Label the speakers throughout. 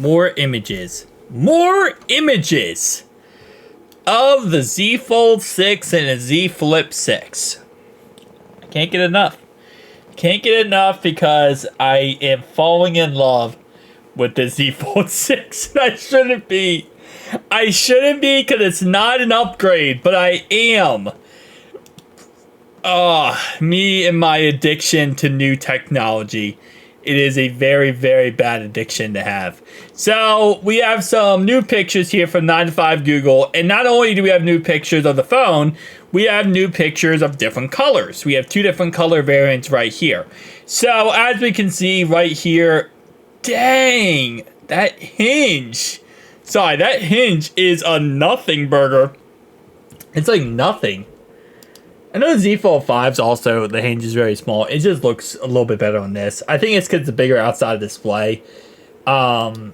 Speaker 1: More images. More images of the Z Fold 6 and the Z Flip 6. I can't get enough. Can't get enough because I am falling in love with the Z Fold 6. I shouldn't be. I shouldn't be because it's not an upgrade, but I am. Me and my addiction to new technology. It is a very, very bad addiction to have. So, we have some new pictures here from 9 to 5 Google. And not only do we have new pictures of the phone, we have new pictures of different colors. We have 2 different color variants right here. So, as we can see right here, dang, that hinge. Sorry, that hinge is a nothing burger. It's like nothing. I know the Z Fold 5's also, the hinge is very small. It just looks a little bit better on this. I think it's because it's a bigger outside display. Another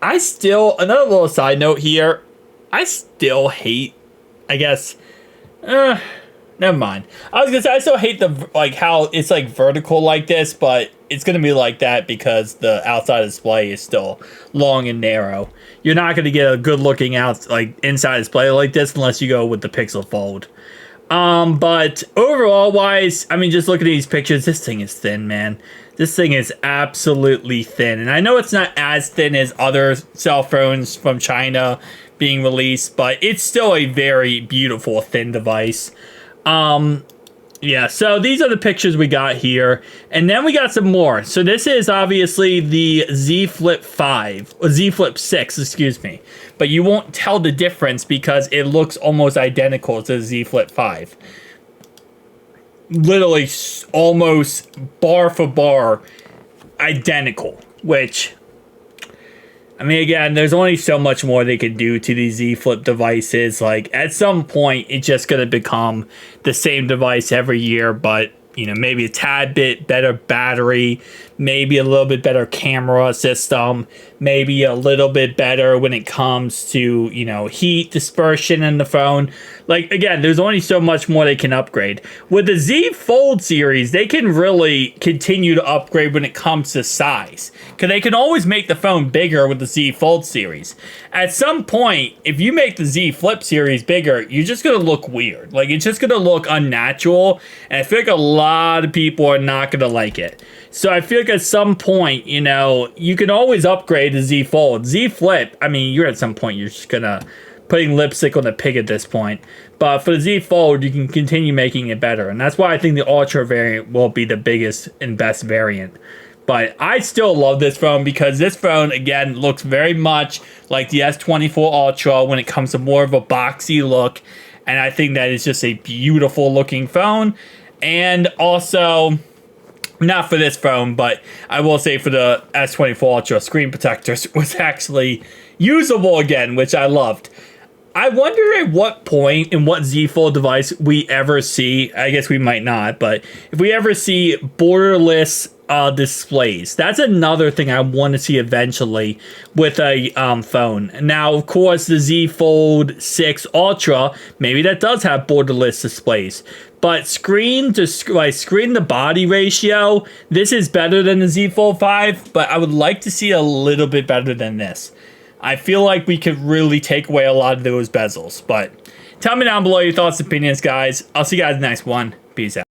Speaker 1: little side note here. I still hate, I guess, never mind. I was gonna say, I still hate how it's like vertical like this, but it's gonna be like that because the outside display is still long and narrow. You're not gonna get a good looking inside display like this unless you go with the Pixel Fold. But overall wise, I mean, just looking at these pictures, this thing is thin, man. This thing is absolutely thin. And I know it's not as thin as other cell phones from China being released, but it's still a very beautiful thin device. Yeah, so these are the pictures we got here. And then we got some more. So this is obviously the Z Flip 5, or Z Flip 6, excuse me. But you won't tell the difference because it looks almost identical to the Z Flip 5. Literally almost bar for bar identical, which, I mean, again, there's only so much more they can do to these Z Flip devices. Like, at some point, it's just going to become the same device every year, but, you know, maybe a tad bit better battery, maybe a little bit better camera system, maybe a little bit better when it comes to, you know, heat dispersion in the phone. Like, again, there's only so much more they can upgrade. With the Z Fold series, they can really continue to upgrade when it comes to size, because they can always make the phone bigger with the Z Fold series. At some point, if you make the Z Flip series bigger, you're just going to look weird. Like, it's just going to look unnatural, and I feel like a lot of people are not going to like it. So I feel like at some point, you know, you can always upgrade the Z Fold. Z Flip, I mean, you're at some point, you're just going to putting lipstick on the pig at this point. But for the Z Fold, you can continue making it better. And that's why I think the Ultra variant will be the biggest and best variant. But I still love this phone because this phone, again, looks very much like the S24 Ultra when it comes to more of a boxy look. And I think that is just a beautiful looking phone. And also, not for this phone, but I will say for the S24 Ultra, screen protectors was actually usable again, which I loved. I wonder at what point in what Z Fold device we ever see, I guess we might not, but if we ever see borderless displays. That's another thing I want to see eventually with a phone. Now, of course, the Z Fold 6 Ultra, maybe that does have borderless displays. But screen to body ratio, this is better than the Z Fold 5, but I would like to see a little bit better than this. I feel like we could really take away a lot of those bezels. But tell me down below your thoughts and opinions, guys. I'll see you guys in the next one. Peace out.